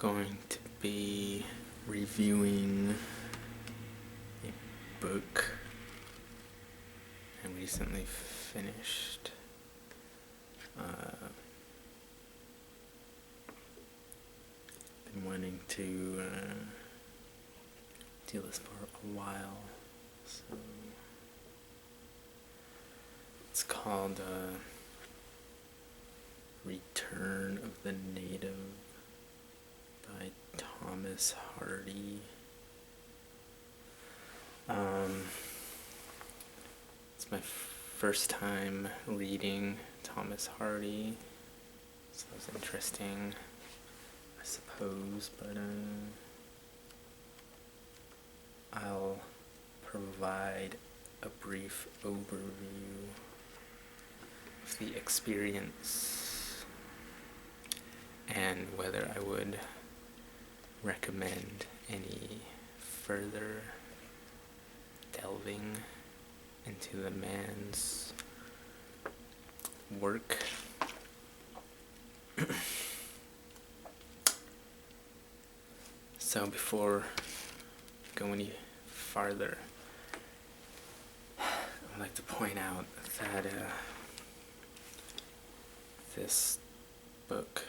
going to be reviewing a book I recently finished. Been wanting to do this for a while, so it's called Return of the Native by Thomas Hardy. It's my first time reading Thomas Hardy, so it was interesting, I suppose, but I'll provide a brief overview of the experience and whether I would recommend any further delving into the man's work. So before I go any farther, I'd like to point out that this book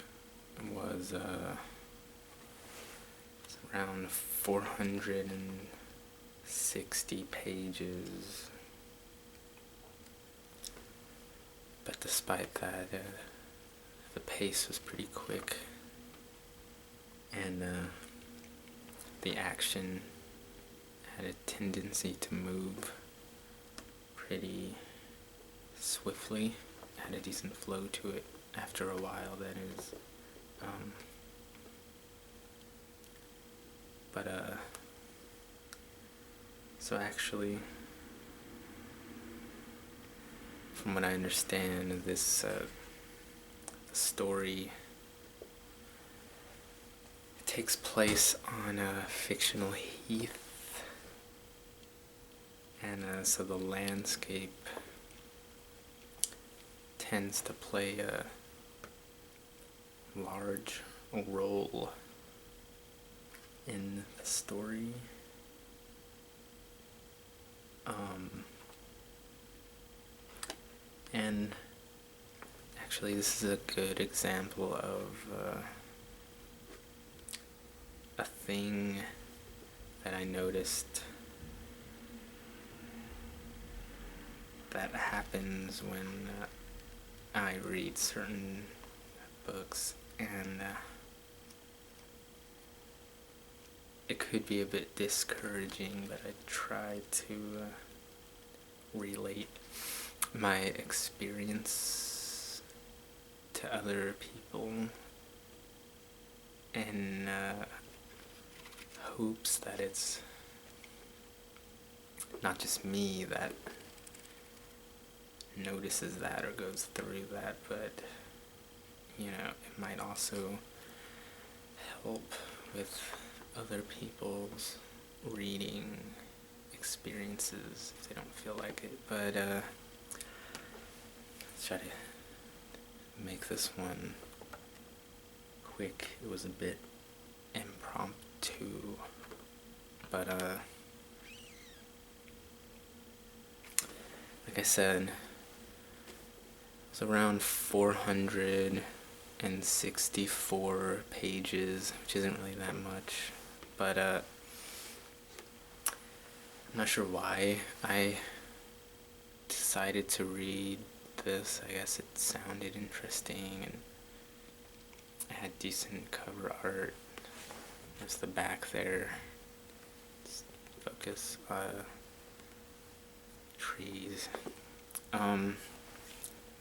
was around 460 pages, but despite that, the pace was pretty quick, and the action had a tendency to move pretty swiftly. It had a decent flow to it after a while, that is. So actually, from what I understand, this story takes place on a fictional heath, and so the landscape tends to play a large role in the story. And actually, this is a good example of a thing that I noticed that happens when I read certain books, and it could be a bit discouraging, but I try to relate my experience to other people in hopes that it's not just me that notices that or goes through that, but it might also help with other people's reading experiences if they don't feel like it. But let's try to make this one quick. It was a bit impromptu, but like I said, it's around 464 pages, which isn't really that much, but I'm not sure why I decided to read this. I guess it sounded interesting, and it had decent cover art. There's the back there. Just focus. Trees.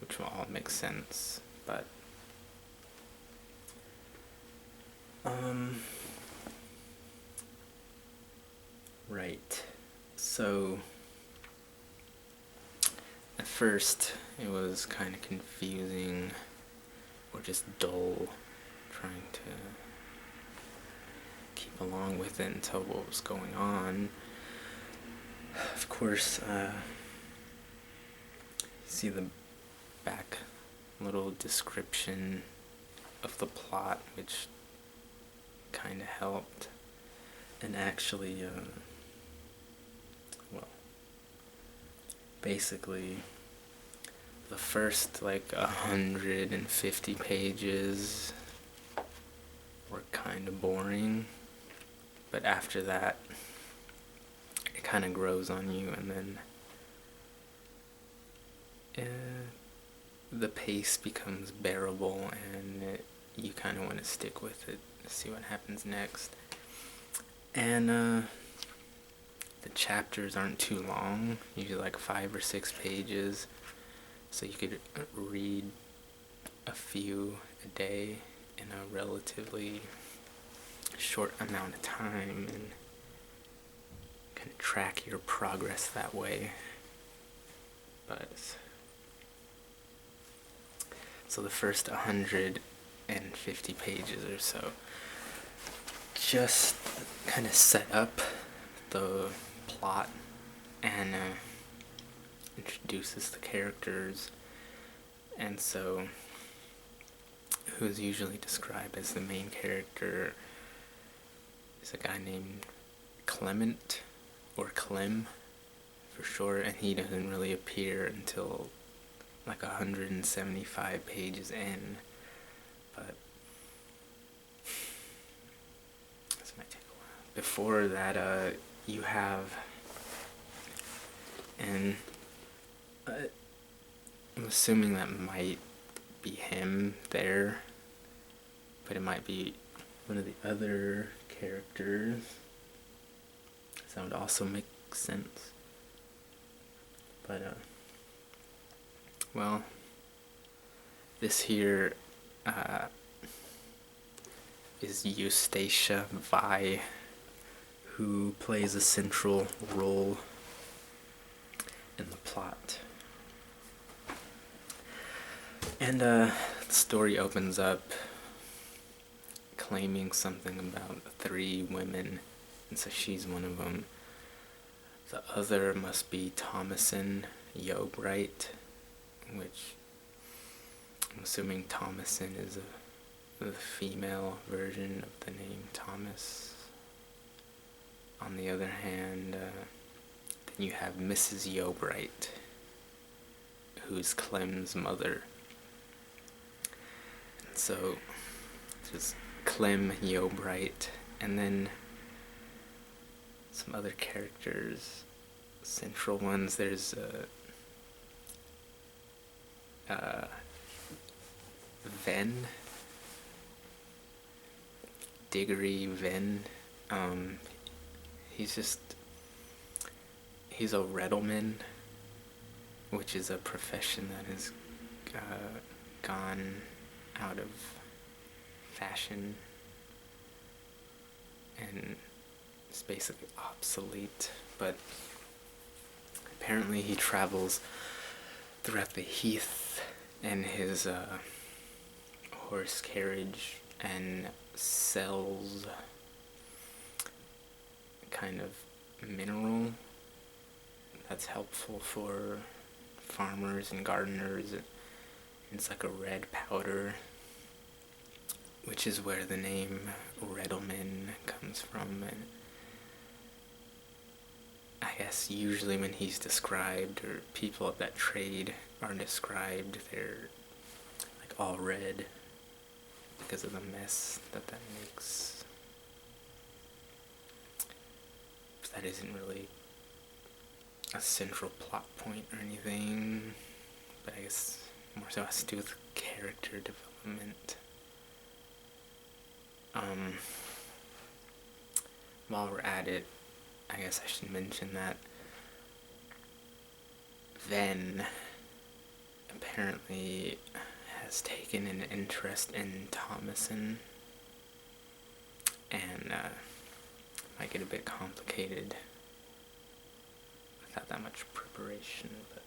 Which will all make sense, but right. So at first it was kind of confusing or just dull trying to keep along with it and tell what was going on. Of course, see the back little description of the plot, which kind of helped. And actually, well, basically, the first like 150 pages were kind of boring, but after that, it kind of grows on you, and then the pace becomes bearable, and you kind of want to stick with it to see what happens next. And the chapters aren't too long, usually like 5 or 6 pages, so you could read a few a day in a relatively short amount of time and kind of track your progress that way. But so the first 150 pages or so just kind of set up the plot and introduces the characters. And so who's usually described as the main character is a guy named Clement, or Clem for short, and he doesn't really appear until like 175 pages in, but this might take a while. Before that, you have, and I'm assuming that might be him there, but it might be one of the other characters. So that would also make sense. But well, this here is Eustacia Vi, who plays a central role in the plot. And the story opens up claiming something about 3 women, and so she's one of them. The other must be Thomasin Yeobright, which I'm assuming Thomasin is the female version of the name Thomas. On the other hand, then you have Mrs. Yeobright, who's Clem's mother. And so there's Clem Yeobright, and then some other characters, central ones. There's Venn, Diggory Venn. He's a reddleman, which is a profession that has gone out of fashion and it's basically obsolete, but apparently he travels throughout the heath in his horse carriage and sells kind of mineral that's helpful for farmers and gardeners. It's like a red powder, which is where the name Reddleman comes from. And I guess usually when he's described, or people of that trade are described, they're like all red because of the mess that makes. But that isn't really a central plot point or anything, but I guess more so has to do with character development. While we're at it, I guess I should mention that Venn apparently has taken an interest in Thomasin, and might get a bit complicated without that much preparation, but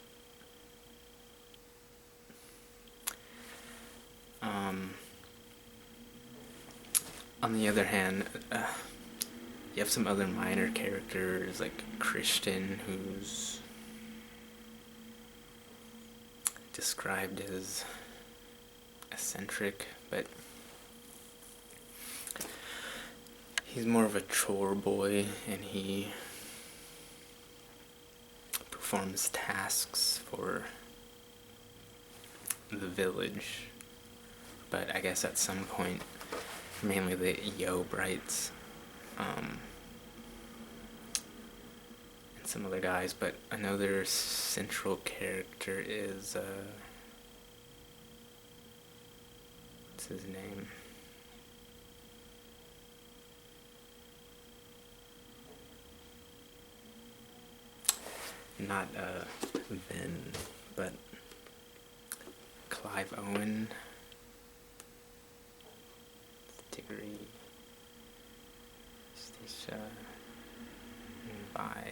on the other hand, you have some other minor characters like Christian, who's described as eccentric, but he's more of a chore boy, and he performs tasks for the village. But I guess at some point, mainly the Yobrites, and some other guys, but another central character is, what's his name? Not Vin, but Clive Owen, Tiggery, Stacia, and Vi.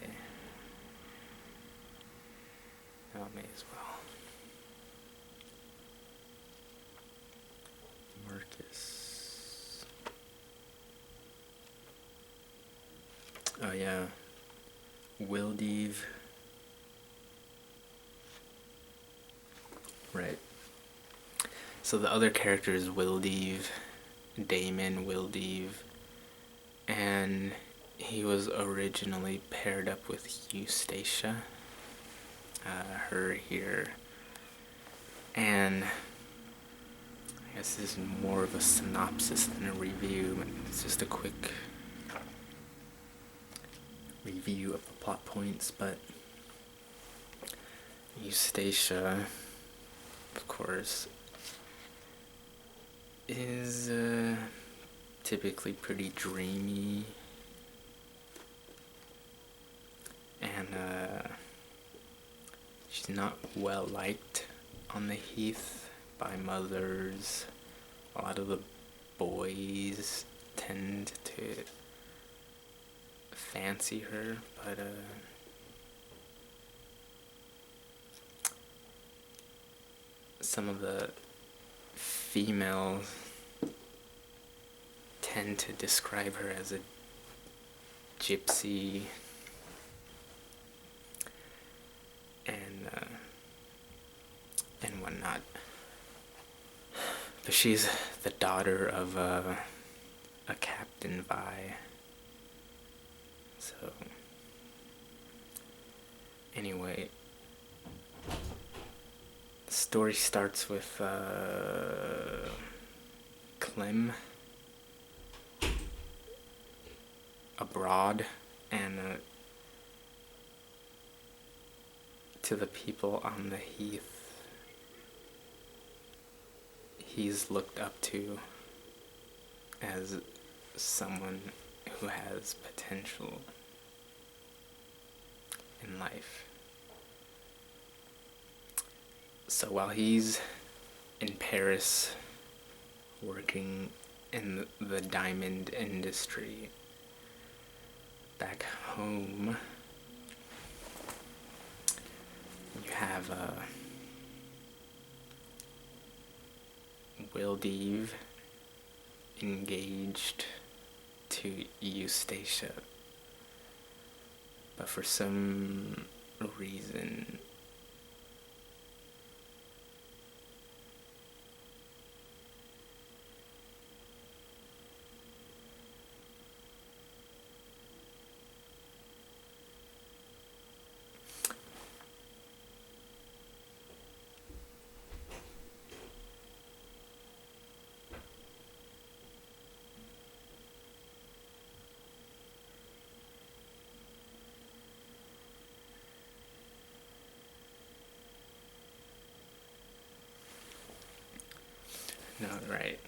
Oh, me as well. Marcus. Oh yeah, Wildeeve. Right. So the other character is Wildeeve, Damon Wildeeve, and he was originally paired up with Eustacia, her here, and I guess this is more of a synopsis than a review. It's just a quick review of the plot points, but Eustacia, of course, is typically pretty dreamy, and she's not well liked on the heath by mothers. A lot of the boys tend to fancy her, but some of the females tend to describe her as a gypsy and whatnot. But she's the daughter of a Captain Vi. So anyway, the story starts with Clem abroad, and to the people on the heath, he's looked up to as someone who has potential in life. So while he's in Paris working in the diamond industry, back home you have Wildeeve engaged to Eustacia, but for some reason no, right.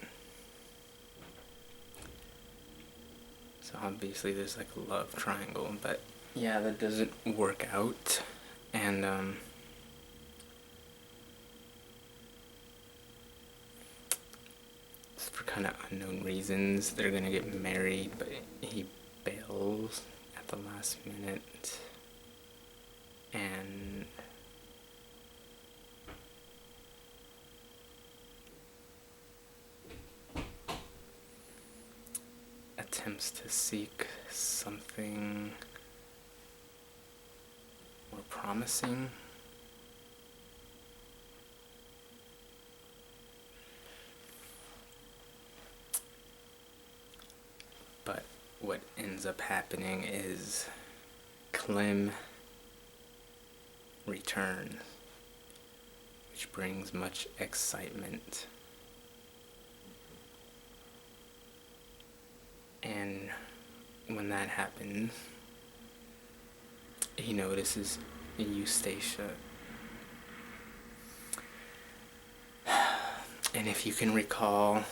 So obviously there's like a love triangle, but yeah, that doesn't work out, and for kind of unknown reasons they're gonna get married, but he bails at the last minute, and attempts to seek something more promising. But what ends up happening is Clem returns, which brings much excitement. And when that happens, he notices Eustacia. And if you can recall,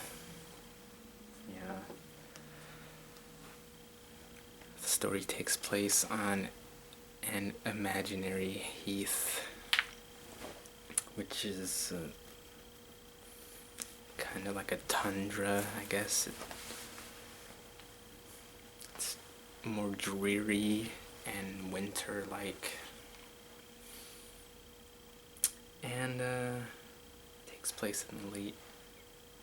the story takes place on an imaginary heath, which is kind of like a tundra, I guess. It's more dreary and winter-like, and takes place in the late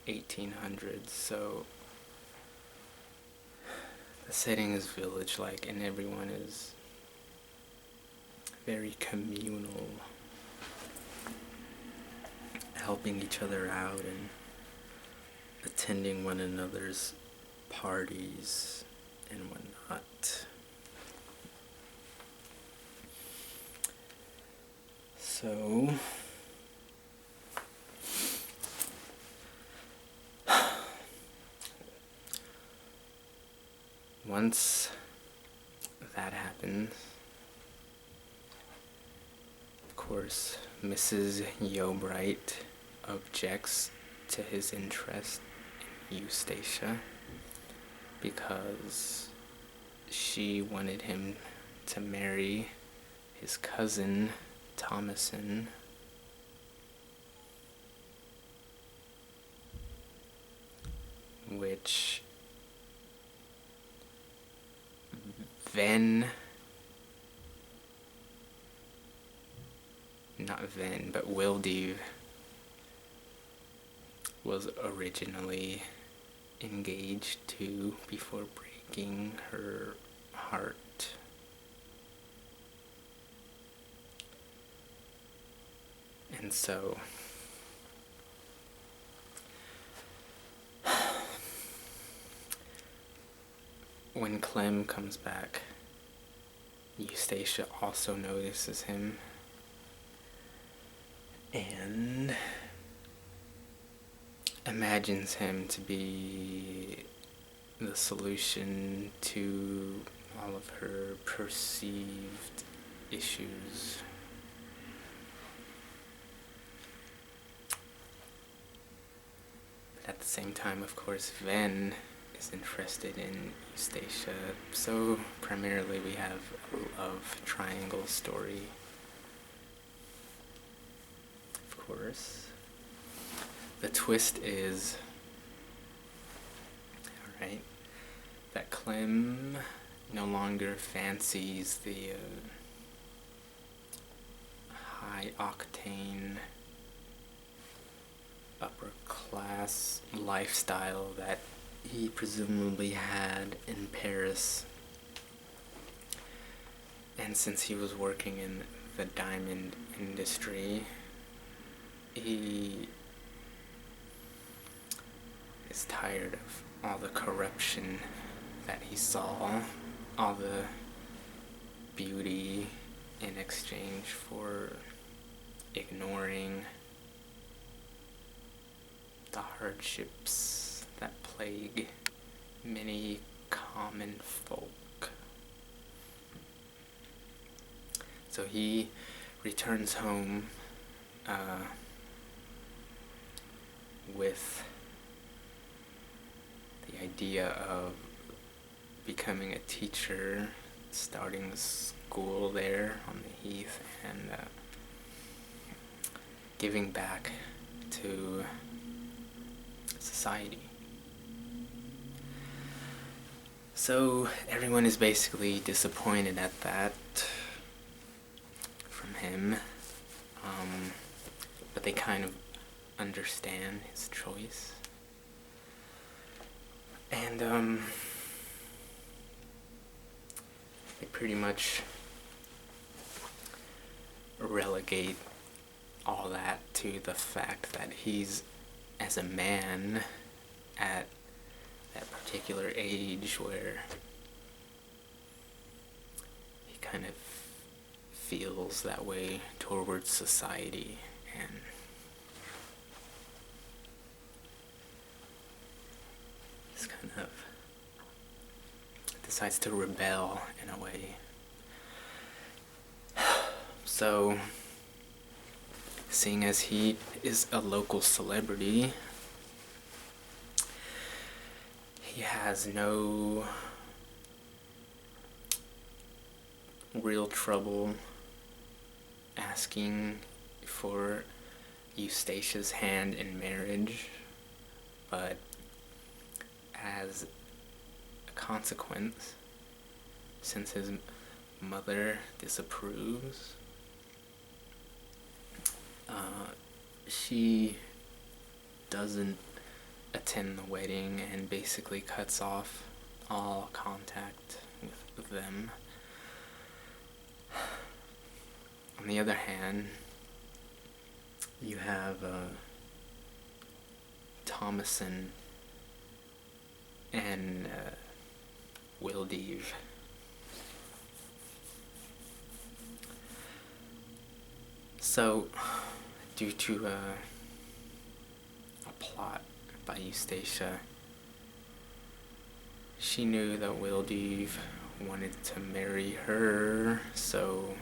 1800s, so the setting is village-like, and everyone is very communal, helping each other out and attending one another's parties and whatnot. So once that happens, of course, Mrs. Yeobright objects to his interest in Eustacia because she wanted him to marry his cousin Thomason, which Wildew was originally engaged to before breaking her heart. And so when Clem comes back, Eustacia also notices him and imagines him to be the solution to all of her perceived issues. But at the same time, of course, Ven is interested in Eustacia, so primarily we have a love triangle story. Of course, the twist is, alright, that Clem no longer fancies the high octane upper class lifestyle that he presumably had in Paris. And since he was working in the diamond industry, he is tired of all the corruption that he saw, all the beauty in exchange for ignoring the hardships that plague many common folk. So he returns home with the idea of becoming a teacher, starting the school there on the heath, and giving back to society. So everyone is basically disappointed at that from him, but they kind of understand his choice. And they pretty much relegate all that to the fact that he's, as a man, at that particular age where kind of feels that way towards society, and just kind of decides to rebel in a way. So, seeing as he is a local celebrity, he has no real trouble asking for Eustatia's hand in marriage, but as a consequence, since his mother disapproves, she doesn't attend the wedding and basically cuts off all contact with them. On the other hand, you have Thomason and Wildeave. So, due to a plot by Eustacia, she knew that Wildeave wanted to marry her, so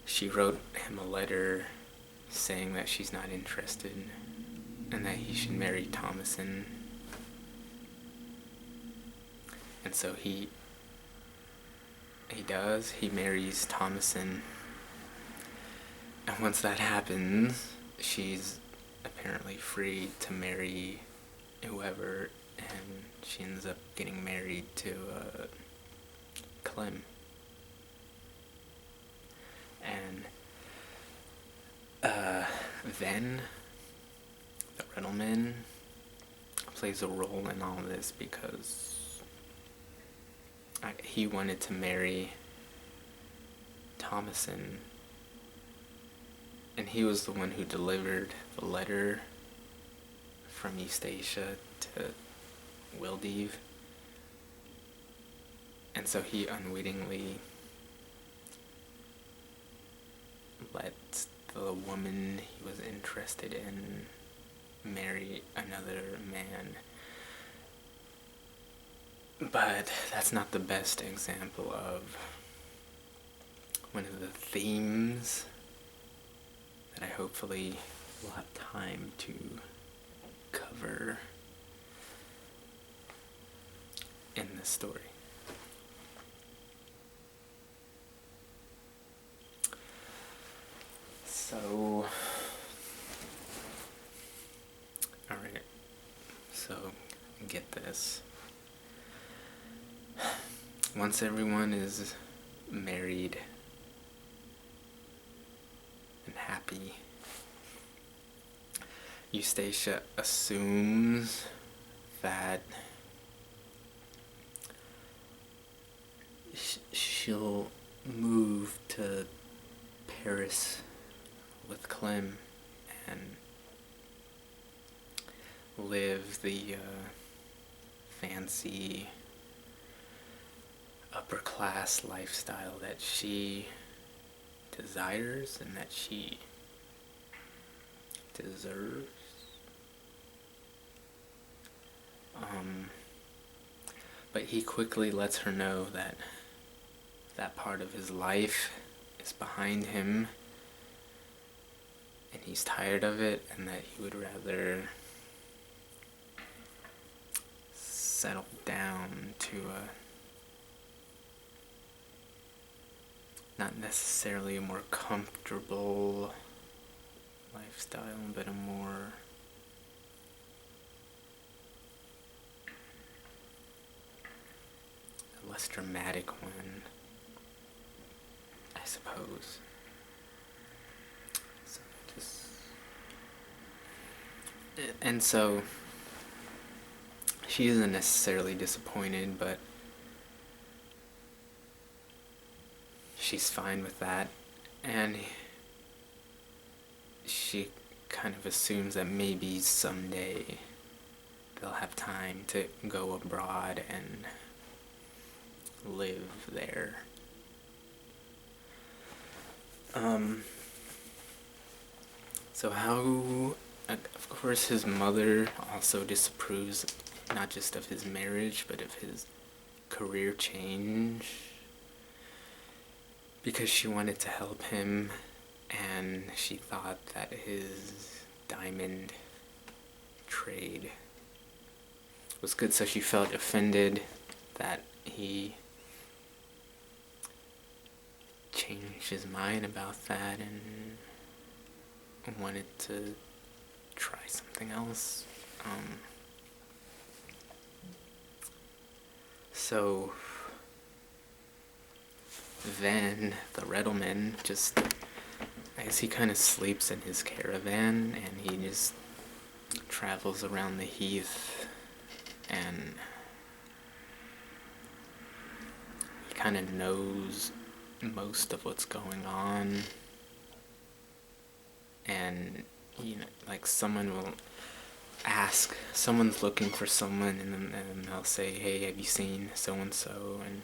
she wrote him a letter saying that she's not interested and that he should marry Thomason. And so he does. He marries Thomason. And once that happens, she's apparently free to marry whoever, and she ends up getting married to Clem. And then the Riddleman plays a role in all this because he wanted to marry Thomason, and he was the one who delivered the letter from Eustacia to Wildeave, and so he unwittingly let the woman he was interested in marry another man. But that's not the best example of one of the themes that I hopefully will have time to cover in this story. So, alright, so get this. Once everyone is married and happy, Eustacia assumes that she'll move to Paris with Clem and live the fancy upper class lifestyle that she desires and that she deserves. But he quickly lets her know that that part of his life is behind him and he's tired of it, and that he would rather settle down to not necessarily a more comfortable lifestyle, but a less dramatic one, I suppose. And so she isn't necessarily disappointed, but she's fine with that, and she kind of assumes that maybe someday they'll have time to go abroad and live there. So how, of course his mother also disapproves not just of his marriage, but of his career change, because she wanted to help him, and she thought that his diamond trade was good, so she felt offended that he changed his mind about that and wanted to try something else. So then the Reddleman just, I guess he kind of sleeps in his caravan, and he just travels around the heath, and he kind of knows most of what's going on. And, you know, like someone will ask, someone's looking for someone, and then they'll say, hey, have you seen so-and-so? And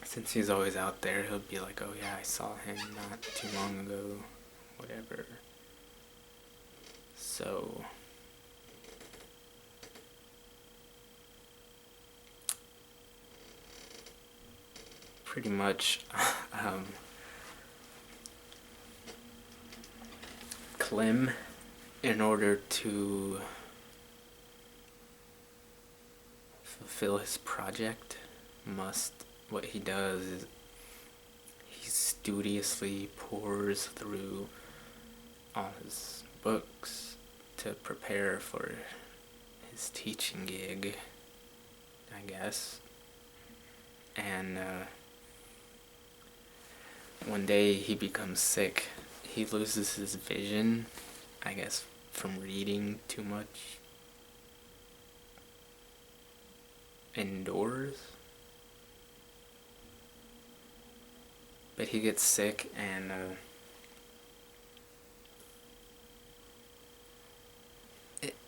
since he's always out there, he'll be like, oh yeah, I saw him not too long ago, whatever. So pretty much Clem, in order to fulfill his project, what he does is he studiously pours through all his books to prepare for his teaching gig, I guess. And one day he becomes sick. He loses his vision, I guess, from reading too much indoors. But he gets sick, and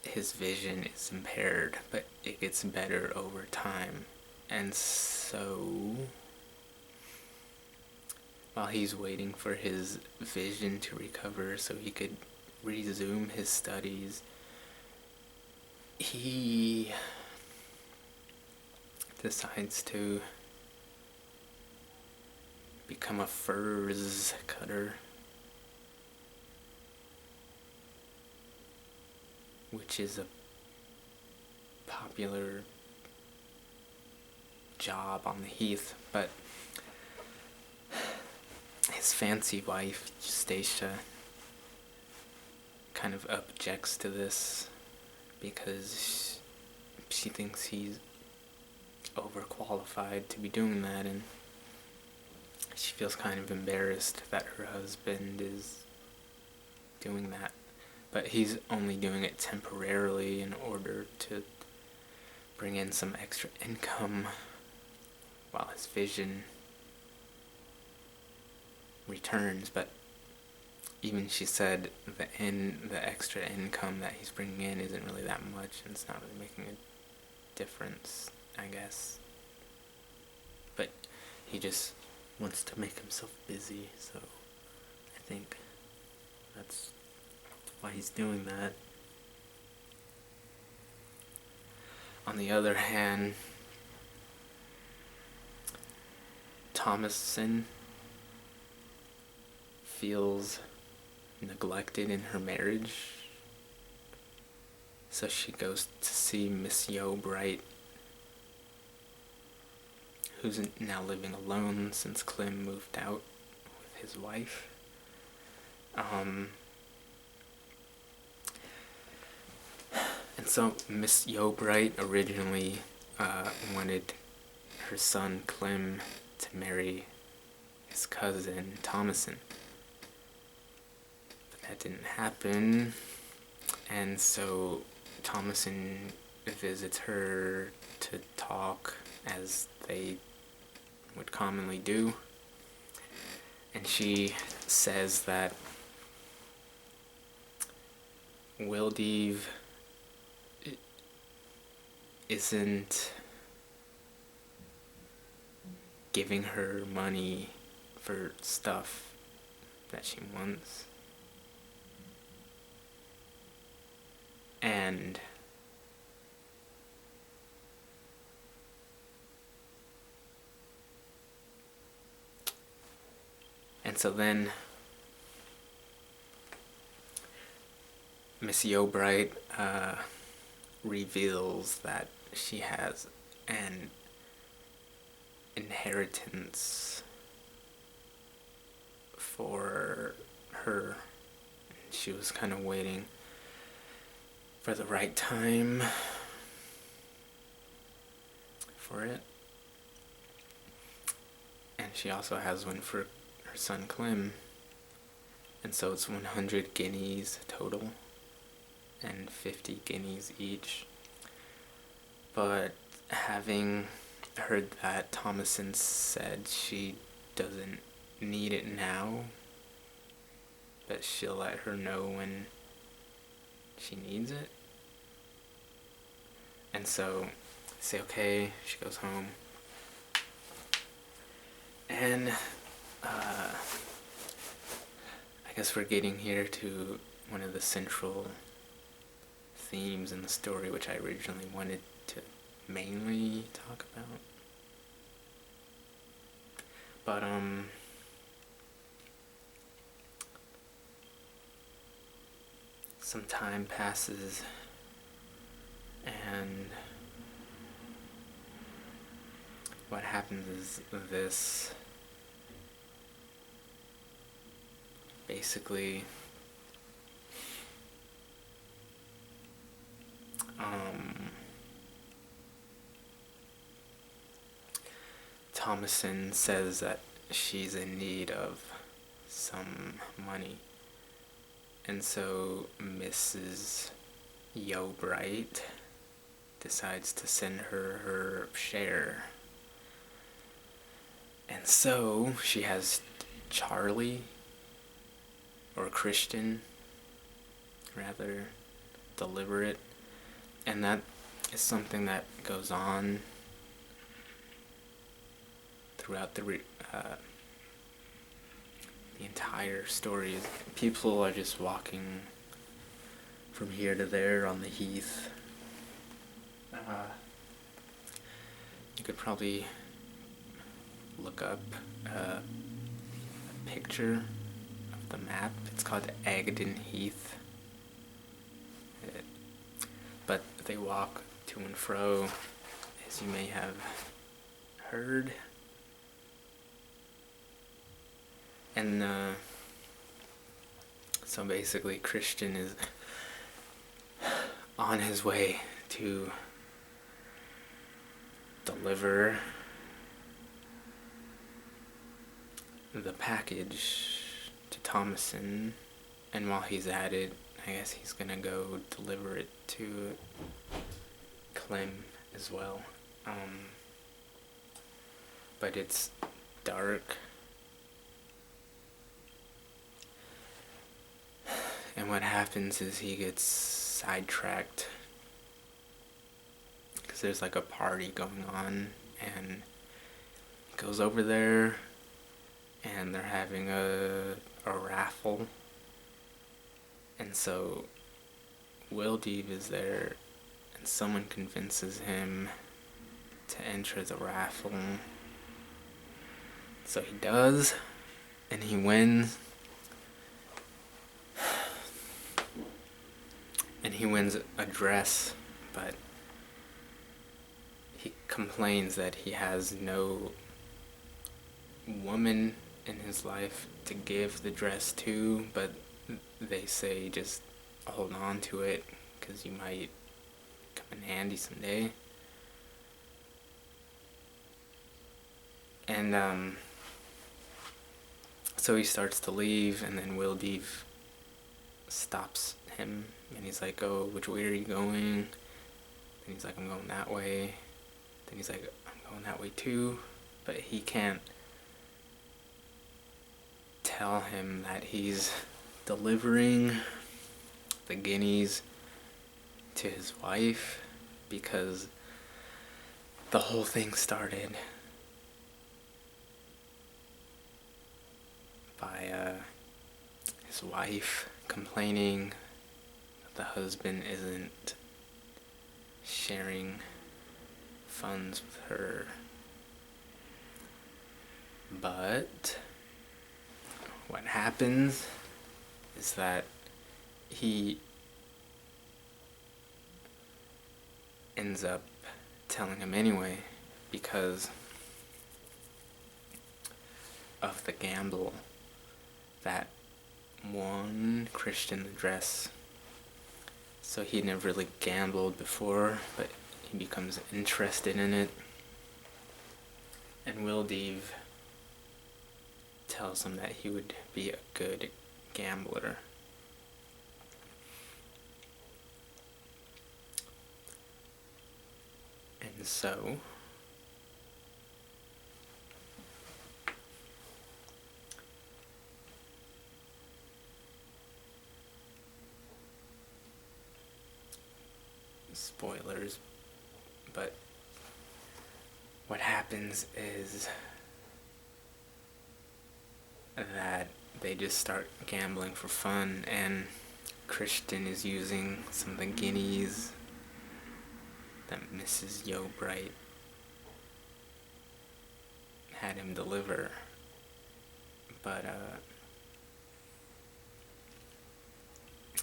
his vision is impaired, but it gets better over time. And so while he's waiting for his vision to recover so he could resume his studies, he decides to become a furs cutter, which is a popular job on the heath, but his fancy wife, Stacia, kind of objects to this because she thinks he's overqualified to be doing that, and she feels kind of embarrassed that her husband is doing that. But he's only doing it temporarily in order to bring in some extra income while his vision returns. But even she said the extra income that he's bringing in isn't really that much, and it's not really making a difference, I guess. But he just wants to make himself busy, so I think that's why he's doing that. On the other hand, Thomason feels neglected in her marriage, so she goes to see Miss Yeobright, who's now living alone since Clem moved out with his wife. And so Miss Yeobright originally wanted her son Clem to marry his cousin Thomason, but that didn't happen, and so Thomason visits her to talk, as they would commonly do, and she says that Wildeave isn't giving her money for stuff that she wants. And so then Miss Yeobright reveals that she has an inheritance for her. She was kind of waiting for the right time for it. And she also has one for her son Clem. And so it's 100 guineas total, and 50 guineas each. But having heard that Thomasin said she doesn't need it now, but she'll let her know when she needs it. And so say okay, she goes home. And I guess we're getting here to one of the central themes in the story, which I originally wanted to mainly talk about. But some time passes, and what happens is this. Basically, Thomasin says that she's in need of some money, and so Mrs. Yeobright decides to send her share. And so she has Charlie, or Christian, rather, deliver it. And that is something that goes on throughout the entire story. People are just walking from here to there on the heath. You could probably look up a picture of the map. It's called Agden Heath. But they walk to and fro, as you may have heard. And so basically Christian is on his way to deliver the package to Thomasin, and while he's at it, I guess he's gonna go deliver it to Clem as well. But it's dark, and what happens is he gets sidetracked because there's like a party going on, and he goes over there and they're having a raffle. And so Wildeeve is there, and someone convinces him to enter the raffle. So he does, and he wins. And he wins a dress, but he complains that he has no woman in his life to give the dress to, but they say just hold on to it because you might come in handy someday. And so he starts to leave, and then Wildeeve stops him, and he's like, oh, which way are you going? Then he's like, I'm going that way. Then he's like, I'm going that way too. But he can't tell him that he's delivering the guineas to his wife, because the whole thing started by his wife complaining that the husband isn't sharing funds with her. But what happens is that he ends up telling him anyway because of the gamble that won Christian the dress. So he never really gambled before, but he becomes interested in it. And Wildeave tells him that he would be a good gambler. And so spoilers, but what happens is that they just start gambling for fun, and Christian is using some of the guineas that Mrs. Yeobright had him deliver, but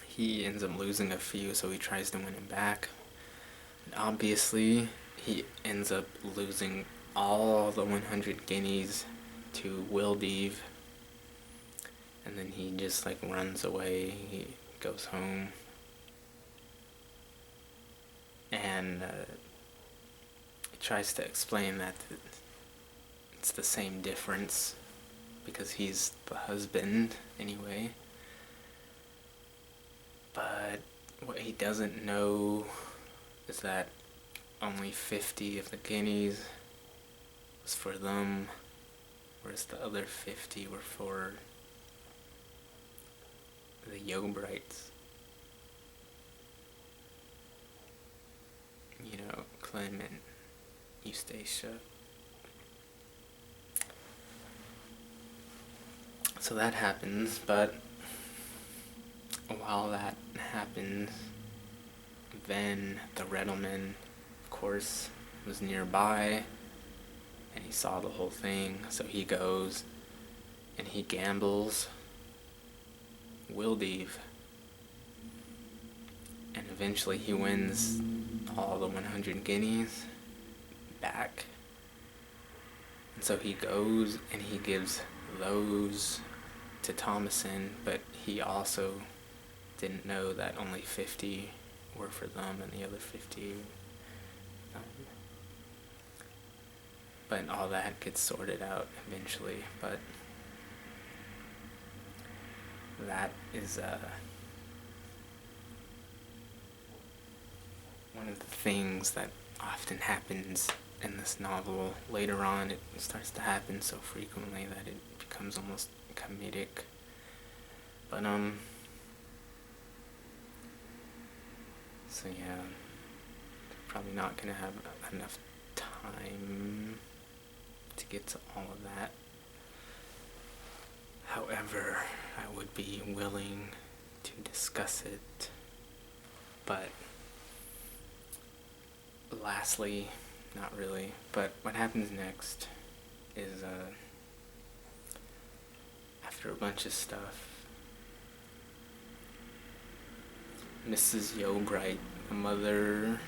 he ends up losing a few, so he tries to win him back. And obviously, he ends up losing all the 100 guineas to Wildeave, and then he just like runs away. He goes home, and he tries to explain that it's the same difference because he's the husband anyway. But what he doesn't know is that only 50 of the guineas was for them, whereas the other 50 were for the Yeobrights. You know, Clem and Eustacia. So that happens, but while that happens, then the Reddleman, of course, was nearby, and he saw the whole thing, so he goes, and he gambles Wildeave, and eventually he wins all the 100 guineas back, and so he goes and he gives those to Thomason, but he also didn't know that only 50 were for them and the other 50. But all that gets sorted out eventually. But that is one of the things that often happens in this novel. Later on, it starts to happen so frequently that it becomes almost comedic. But so yeah, probably not gonna have enough time to get to all of that. However, I would be willing to discuss it. But lastly, not really, but what happens next is after a bunch of stuff, Mrs. Yeobright, the mother,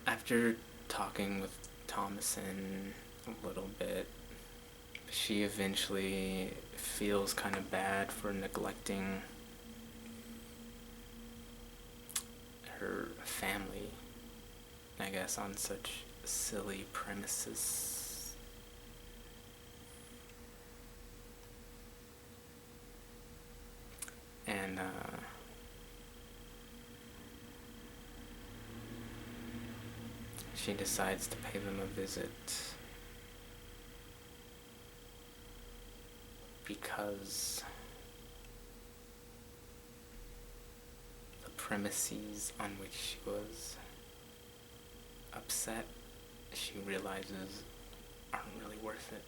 after talking with Thomason a little bit, she eventually feels kind of bad for neglecting her family, I guess, on such silly premises. And she decides to pay them a visit because the premises on which she was upset, she realizes aren't really worth it.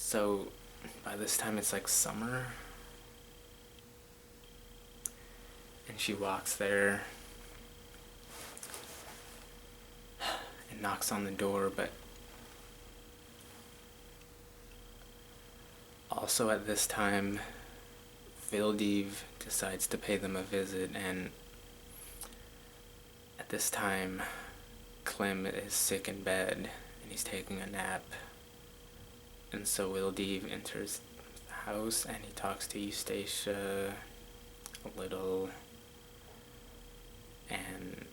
So by this time it's like summer, and she walks there and knocks on the door, but also at this time Vildiv decides to pay them a visit, and at this time Clem is sick in bed and he's taking a nap. And so Vildiv enters the house and he talks to Eustacia a little, and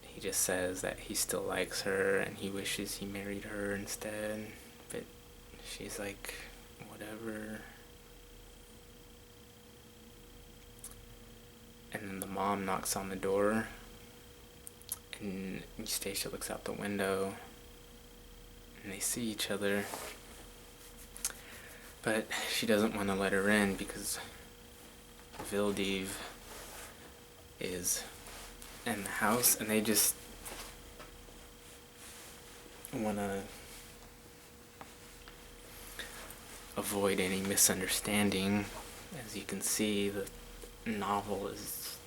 he just says that he still likes her and he wishes he married her instead, but she's like, whatever. And then the mom knocks on the door, and Eustacia looks out the window, and they see each other, but she doesn't want to let her in because Vildiv is in the house, and they just want to avoid any misunderstanding. As you can see, the novel is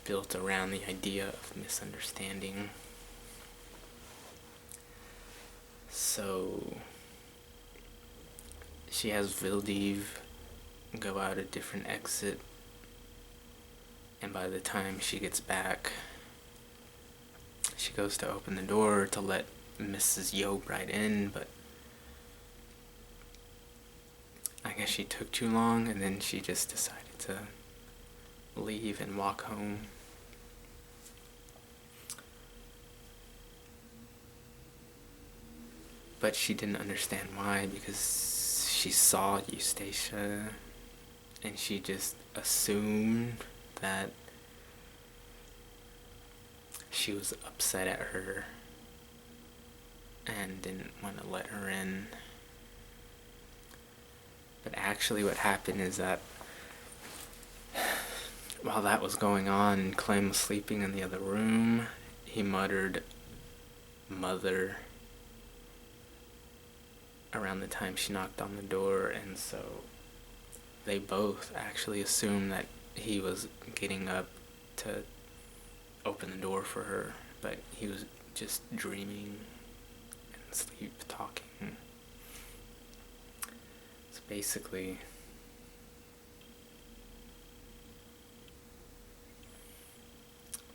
built around the idea of misunderstanding. So she has Vildiv go out a different exit, and by the time she gets back, she goes to open the door to let Mrs. Yeobright in, but I guess she took too long, and then she just decided to leave and walk home. But she didn't understand why, because she saw Eustacia and she just assumed that she was upset at her and didn't want to let her in. But actually what happened is that while that was going on and Clem was sleeping in the other room, he muttered "mother" around the time she knocked on the door, and so they both actually assumed that he was getting up to open the door for her, but he was just dreaming and sleep talking. So basically,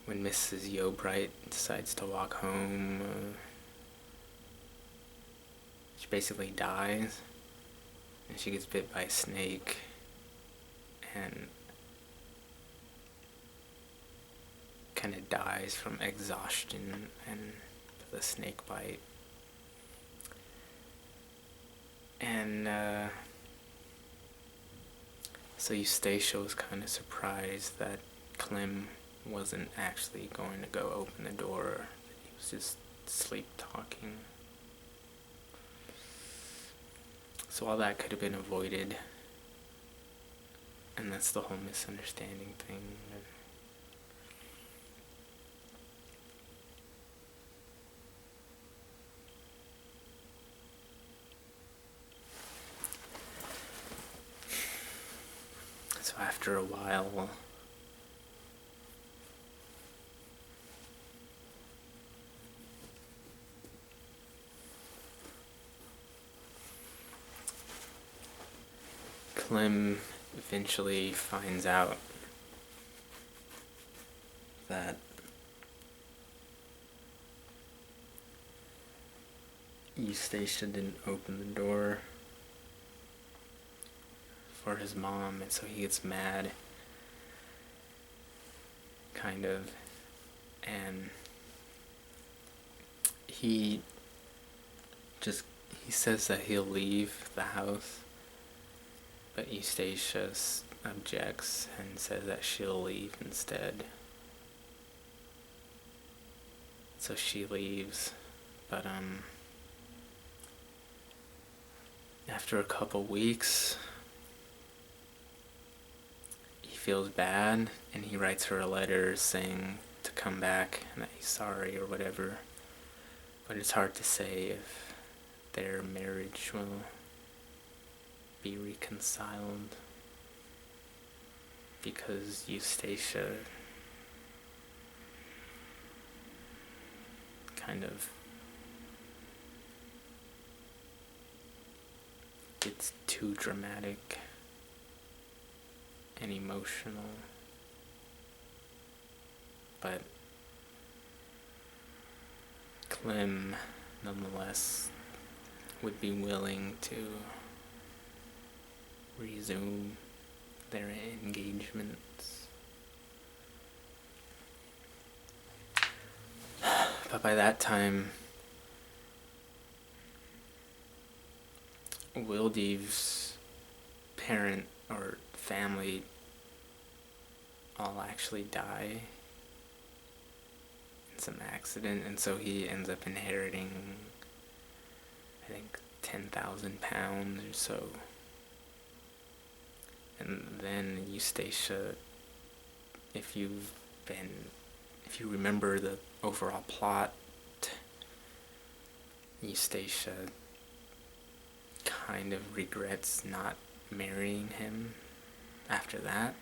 when Mrs. Yeobright decides to walk home, she basically dies, and she gets bit by a snake, and kind of dies from exhaustion and the snake bite. And so Eustacia was kind of surprised that Clem wasn't actually going to go open the door, that he was just sleep talking. So all that could have been avoided, and that's the whole misunderstanding thing. So after a while, Clem eventually finds out that Eustacia didn't open the door for his mom, and so he gets mad, kind of, and he says that he'll leave the house, but Eustacia objects and says that she'll leave instead. So she leaves, but after a couple weeks, he feels bad and he writes her a letter saying to come back and that he's sorry or whatever. But it's hard to say if their marriage will be reconciled, because Eustacia kind of gets too dramatic and emotional, but Clem nonetheless would be willing to resume their engagements. But by that time, Wildeve's parent or family all actually die in some accident, and so he ends up inheriting, I think, £10,000 or so. And then Eustacia, if you remember the overall plot, Eustacia kind of regrets not marrying him after that.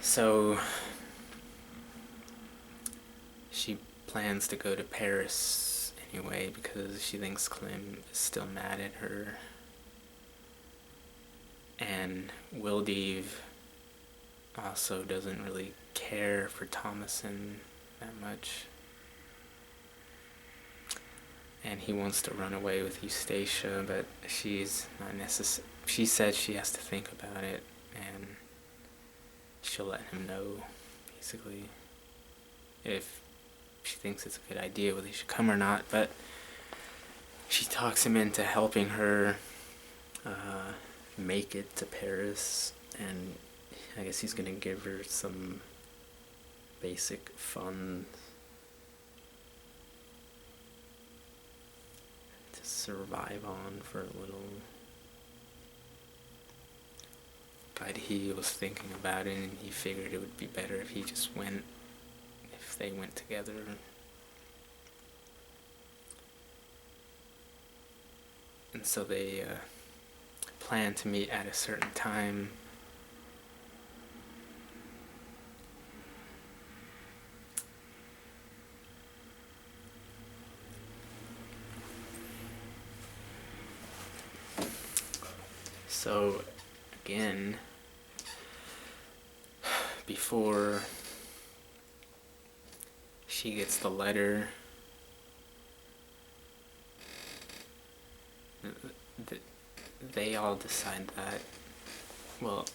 So she plans to go to Paris anyway because she thinks Clem is still mad at her. And Wildeve also doesn't really care for Thomasin that much. And he wants to run away with Eustacia, but she's not necessary. She said she has to think about it, and she'll let him know, basically, if she thinks it's a good idea, whether he should come or not. But she talks him into helping her make it to Paris, and I guess he's gonna give her some basic funds to survive on for a little. But he was thinking about it, and he figured it would be better if he just went, if they went together. And so they plan to meet at a certain time. So again, before she gets the letter, they all decide that, well,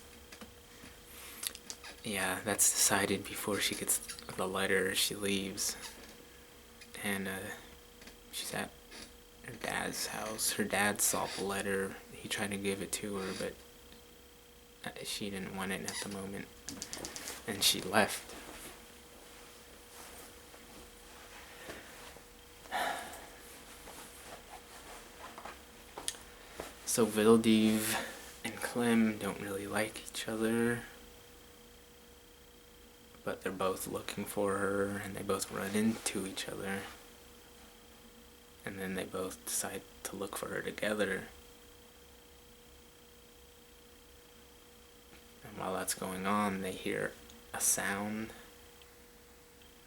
yeah, that's decided before she gets the letter. She leaves, and she's at her dad's house. Her dad saw the letter. He tried to give it to her, but she didn't want it at the moment, and she left. So Wildeve and Clem don't really like each other, but they're both looking for her, and they both run into each other, and then they both decide to look for her together. And while that's going on, they hear a sound,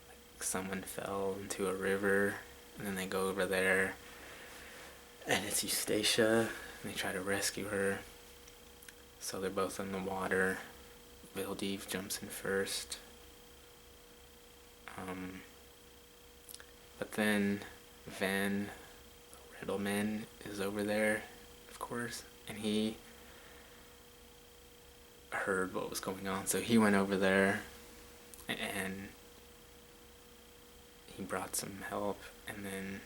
like someone fell into a river, and then they go over there, and it's Eustacia, and they try to rescue her. So they're both in the water. Wildeve jumps in first. But then Van Riddleman is over there, of course, and he heard what was going on, so he went over there and he brought some help, and then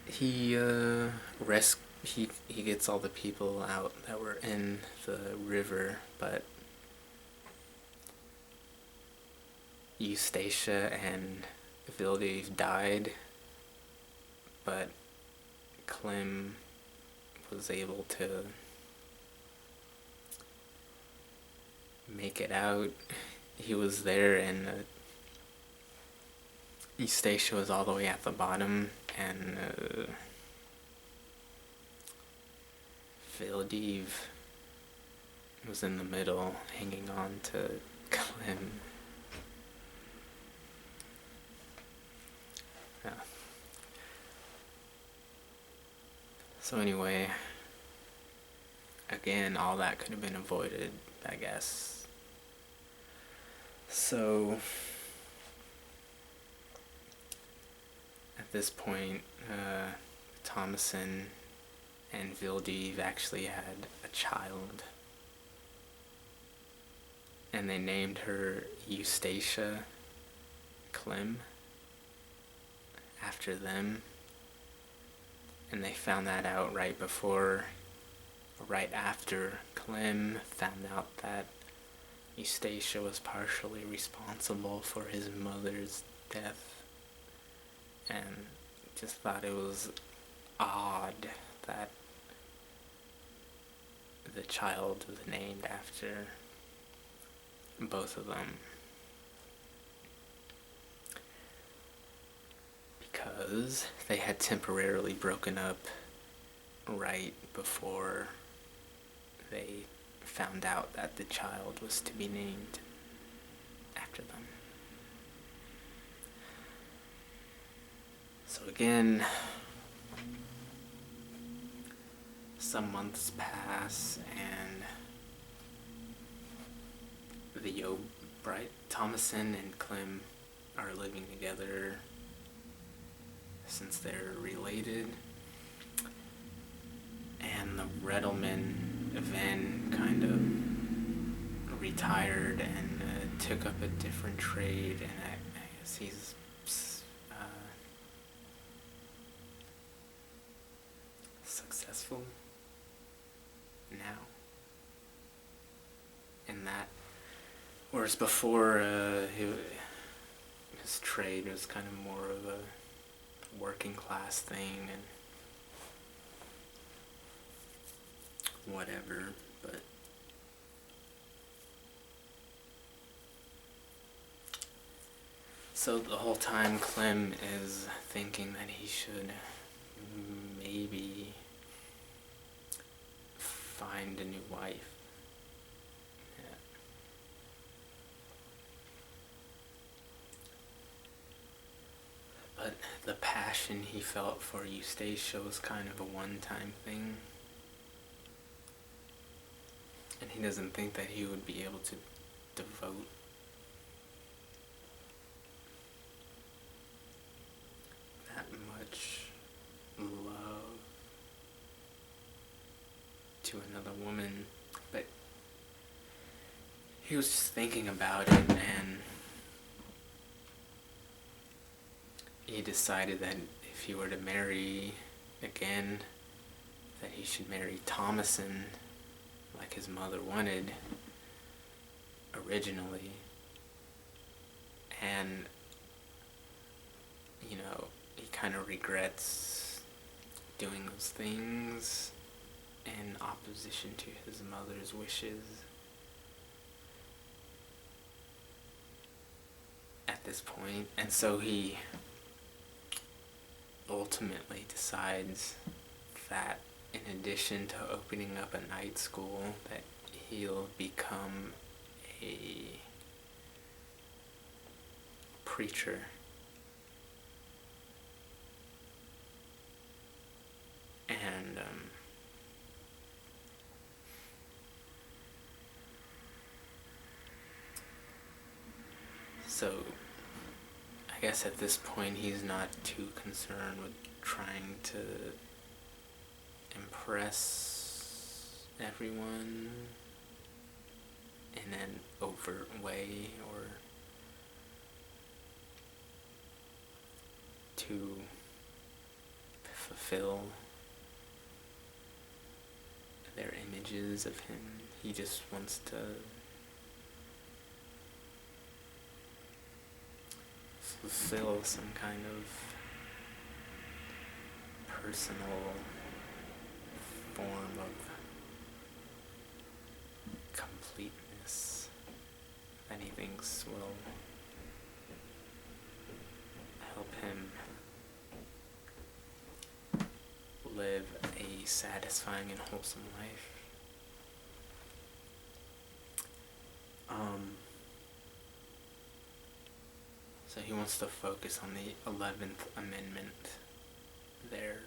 he gets all the people out that were in the river, but Eustacia and Wildeve died, but Clem was able to make it out. He was there in Eustacia was all the way at the bottom, and Vildiv was in the middle, hanging on to Clem. Yeah. So anyway, again, all that could have been avoided, I guess. So at this point, Thomason and Vildiv actually had a child, and they named her Eustacia Clem after them. And they found that out right after Clem found out that Eustacia was partially responsible for his mother's death, and just thought it was odd that the child was named after both of them, because they had temporarily broken up right before they found out that the child was to be named after them. So again, some months pass, and Thomason and Clem are living together since they're related, and the Redelman then kind of retired and took up a different trade, and I guess he's successful now in that, whereas before his trade was kind of more of a working class thing and whatever. But so the whole time Clem is thinking that he should maybe find a new wife. Yeah. But the passion he felt for Eustacia was kind of a one-time thing, and he doesn't think that he would be able to devote that much love to another woman. But he was just thinking about it, and he decided that if he were to marry again, that he should marry Thomason like his mother wanted originally. And you know, he kind of regrets doing those things in opposition to his mother's wishes at this point. And so he ultimately decides that in addition to opening up a night school, that he'll become a preacher. And so I guess at this point he's not too concerned with trying to impress everyone in an overt way, or to fulfill their images of him. He just wants to fulfill some kind of personal form of completeness that he thinks will happy, satisfying, and wholesome life. So he wants to focus on the 11th Amendment there.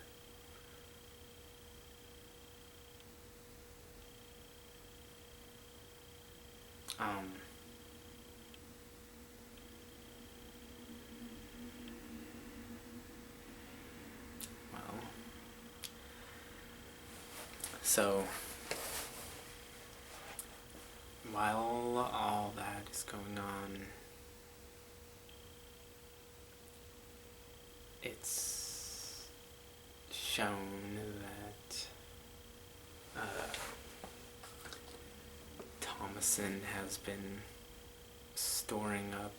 Well, so while all that is going on, it's shown that Thomason has been storing up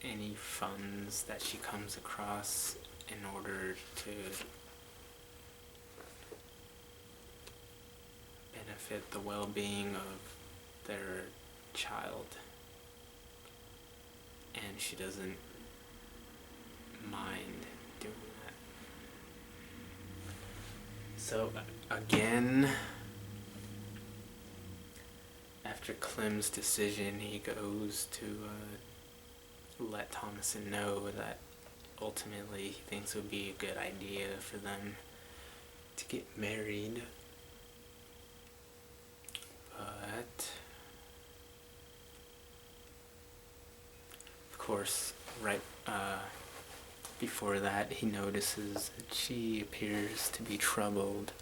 any funds that she comes across in order to benefit the well-being of their child. And she doesn't mind doing that. So again, after Clem's decision, he goes to let Thomason know that ultimately he thinks it would be a good idea for them to get married. But of course, right before that, he notices that she appears to be troubled.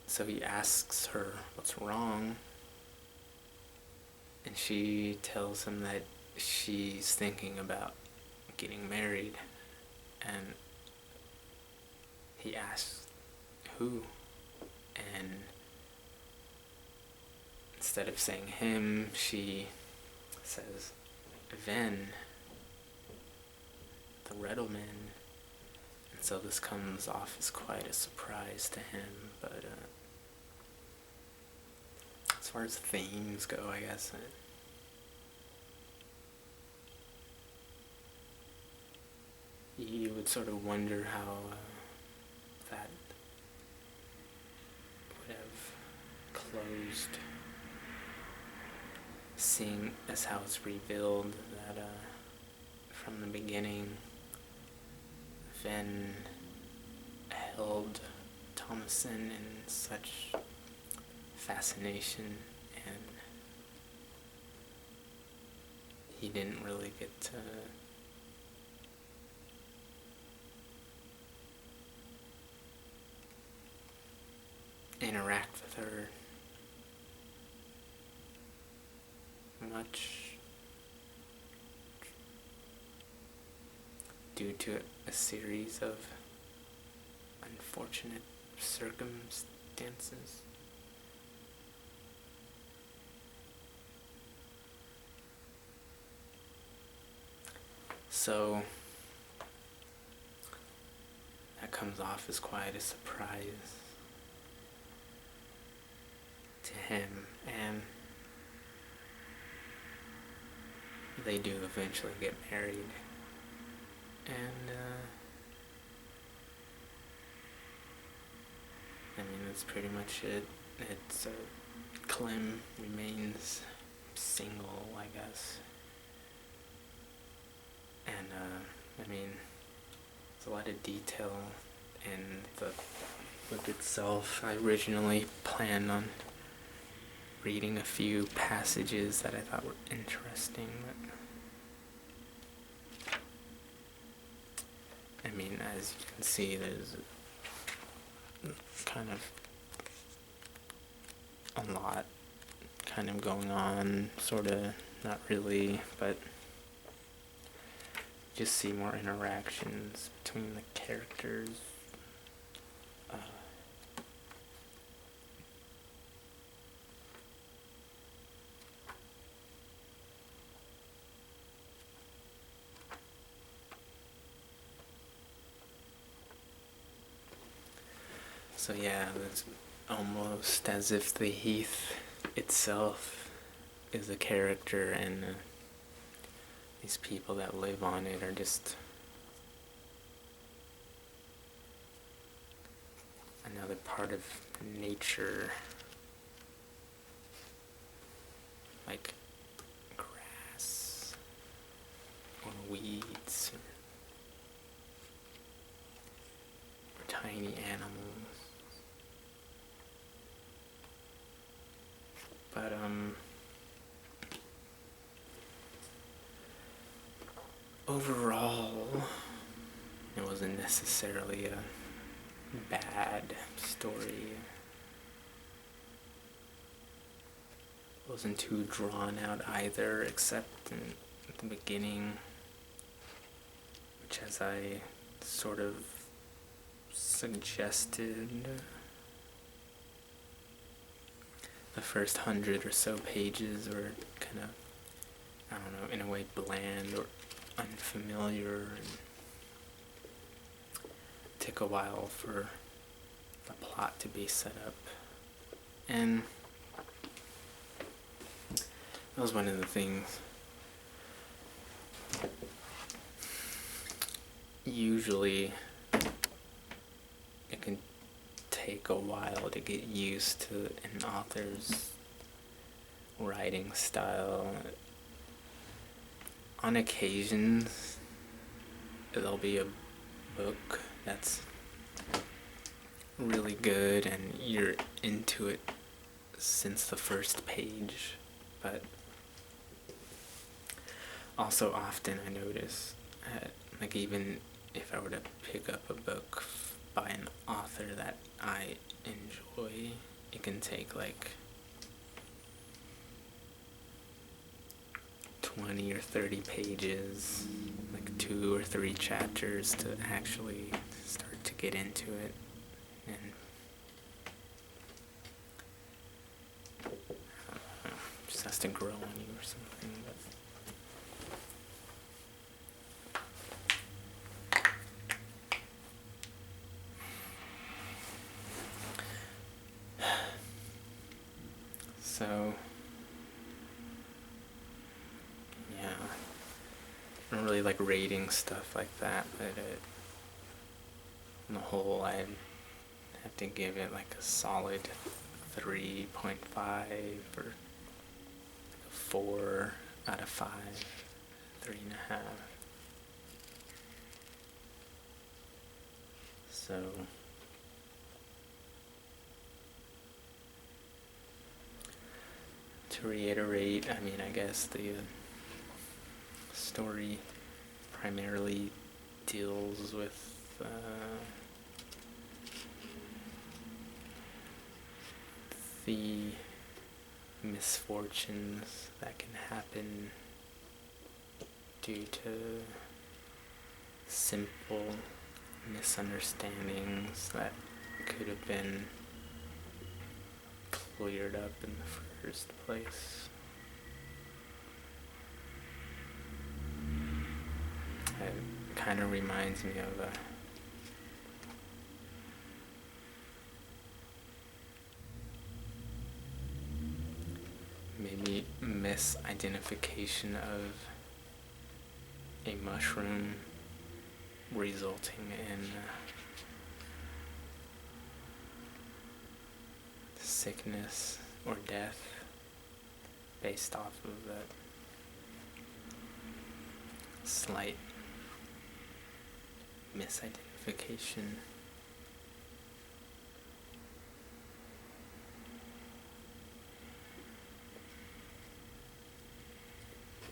So he asks her what's wrong, and she tells him that she's thinking about getting married. And he asks who, and instead of saying him, she says Ven, the Riddleman. And so this comes off as quite a surprise to him, but as far as themes go, I guess you would sort of wonder how that would have closed, seeing as how it's revealed that from the beginning, Ven held Thomason in such fascination, and he didn't really get to interact with her much due to a series of unfortunate circumstances. So that comes off as quite a surprise to him, and they do eventually get married. And I mean, that's pretty much it. It's Clem remains single, I guess. And I mean, there's a lot of detail in the book itself. I originally planned on reading a few passages that I thought were interesting, but I mean, as you can see, there's kind of a lot kind of going on, sort of, not really, but just see more interactions between the characters. So yeah, it's almost as if the heath itself is a character, and these people that live on it are just another part of nature, like grass or weeds or tiny animals. But overall, it wasn't necessarily a bad story. It wasn't too drawn out either, except in the beginning, which, as I sort of suggested, the first 100 or so pages were kind of, I don't know, in a way bland or unfamiliar, and took a while for the plot to be set up. And that was one of the things. Usually it can take a while to get used to an author's writing style. On occasions, there'll be a book that's really good and you're into it since the first page, but also often I notice, like, even if I were to pick up a book by an author that I enjoy, it can take like 20 or 30 pages, like 2 or 3 chapters to actually start to get into it. And I don't know, just has to grow on you or something. So, yeah, I don't really like rating stuff like that, but on the whole, I have to give it like a solid 3.5 or 4 out of 5, 3.5. So, to reiterate, I mean, I guess the story primarily deals with the misfortunes that can happen due to simple misunderstandings that could have been cleared up in the first place. It kind of reminds me of maybe misidentification of a mushroom resulting in sickness or death based off of that slight misidentification.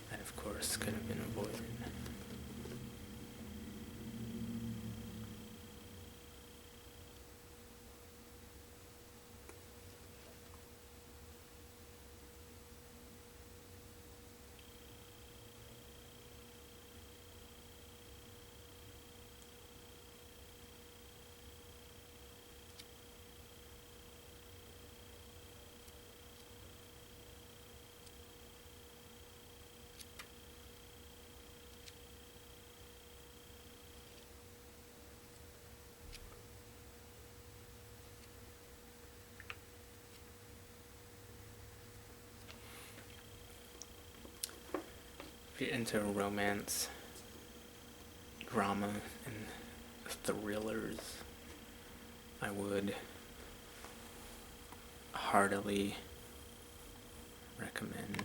That, of course, could have been avoided. If you're into romance, drama, and thrillers, I would heartily recommend